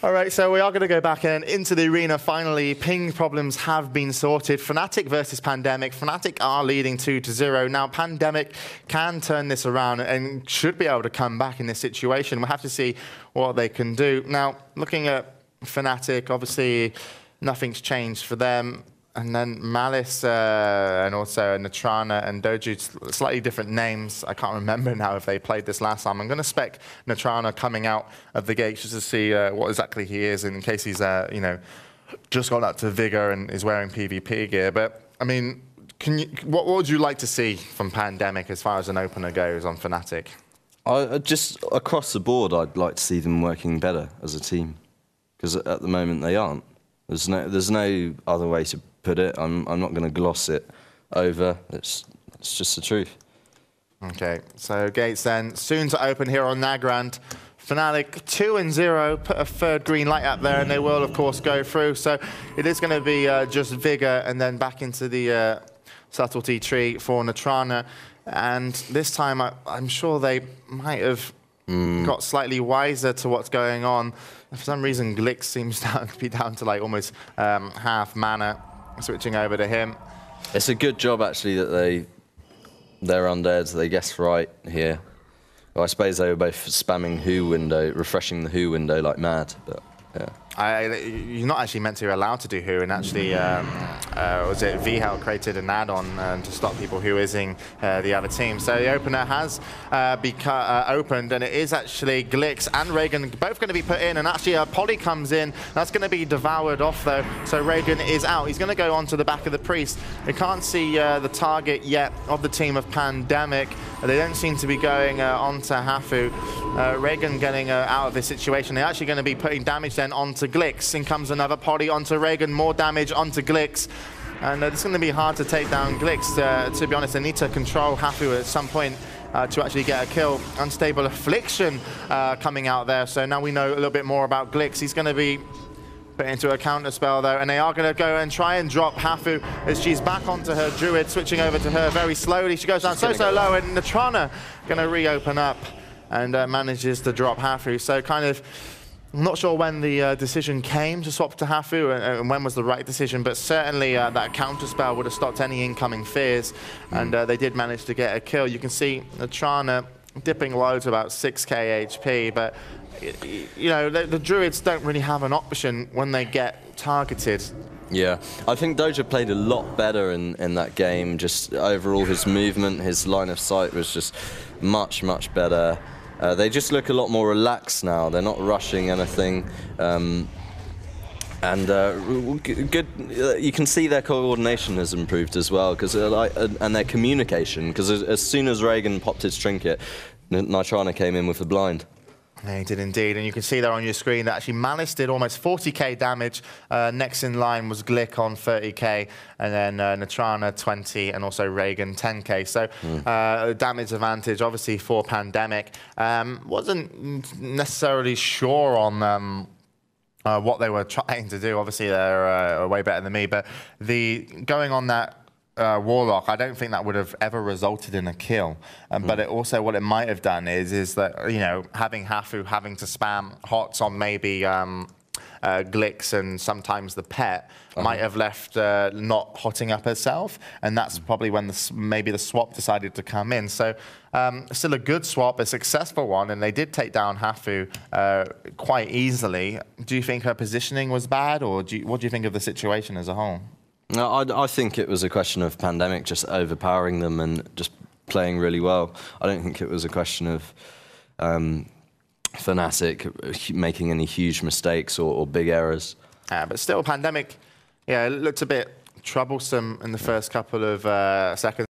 All right, so we are going to go back into the arena finally. Ping problems have been sorted. fnatic versus Pandemic. fnatic are leading 2-0. Now, Pandemic can turn this around and should be able to come back in this situation. We'll have to see what they can do. Now, looking at fnatic, obviously nothing's changed for them. And then Malice and also Natrana and Doju, slightly different names. I can't remember now if they played this last time. I'm going to spec Natrana coming out of the gates just to see what exactly he is in case he's, you know, just gone up to Vigor and is wearing PvP gear. But, I mean, what would you like to see from Pandemic as far as an opener goes on fnatic? Just across the board, I'd like to see them working better as a team. Because at the moment, they aren't. There's no other way to put it. I'm not going to gloss it over. It's just the truth. Okay, so gates then soon to open here on Nagrand. fnatic 2-0, put a third green light up there, and they will of course go through. So it is going to be just Vigor and then back into the subtlety tree for Natrana. And this time I'm sure they might have got slightly wiser to what's going on. For some reason, Glix seems to be down to like almost half mana. Switching over to him. It's a good job actually that they're undead. They guessed right here. Well, I suppose they were both spamming Who window, refreshing the Who window like mad. But yeah. You're not actually meant to be allowed to do Who, and actually, was it VHL created an add-on to stop people Whoising the other team. So the opener has opened, and it is actually Glix and Reagan both going to be put in, and actually Polly comes in. That's going to be devoured off though, so Reagan is out. He's going to go onto the back of the Priest. They can't see the target yet of the team of Pandemic. They don't seem to be going onto Hafu. Reagan getting out of this situation. They're actually going to be putting damage then onto Glix. In comes another Polly onto Reagan, more damage onto Glix. And it's going to be hard to take down Glix. To be honest, they need to control Hafu at some point to actually get a kill. Unstable Affliction coming out there. So now we know a little bit more about Glix. He's going to be put into a counter spell though, and they are going to go and try and drop Hafu as she's back onto her Druid, switching over to her very slowly. She goes down so low, and Natrana going to reopen up and manages to drop Hafu. So kind of, I'm not sure when the decision came to swap to Hafu and when was the right decision, but certainly that counter spell would have stopped any incoming fears, and they did manage to get a kill. You can see Natrana dipping low to about 6k HP, but you know, the Druids don't really have an option when they get targeted. Yeah, I think Doja played a lot better in that game. Just overall, his movement, his line of sight was just much better. They just look a lot more relaxed now. They're not rushing anything. Good. You can see their coordination has improved as well, and their communication. Because as soon as Reagan popped his trinket, Natrana came in with the blind. Yeah, he did indeed, and you can see there on your screen that actually Malice did almost 40k damage. Next in line was Glick on 30k, and then Natrana 20, and also Reagan 10k. So damage advantage, obviously, for Pandemic. Wasn't necessarily sure on what they were trying to do. Obviously, they're way better than me, but going on that Warlock, I don't think that would have ever resulted in a kill. But it also, what it might have done is that, you know, having Hafu having to spam hots on maybe Glix and sometimes the pet might have left not hotting up herself, and that's probably when maybe the swap decided to come in. So still a good swap, a successful one, and they did take down Hafu quite easily. Do you think her positioning was bad, or what do you think of the situation as a whole? No, I think it was a question of Pandemic just overpowering them and just playing really well. I don't think it was a question of fnatic making any huge mistakes or big errors. But still, Pandemic, yeah, it looked a bit troublesome in the first couple of seconds.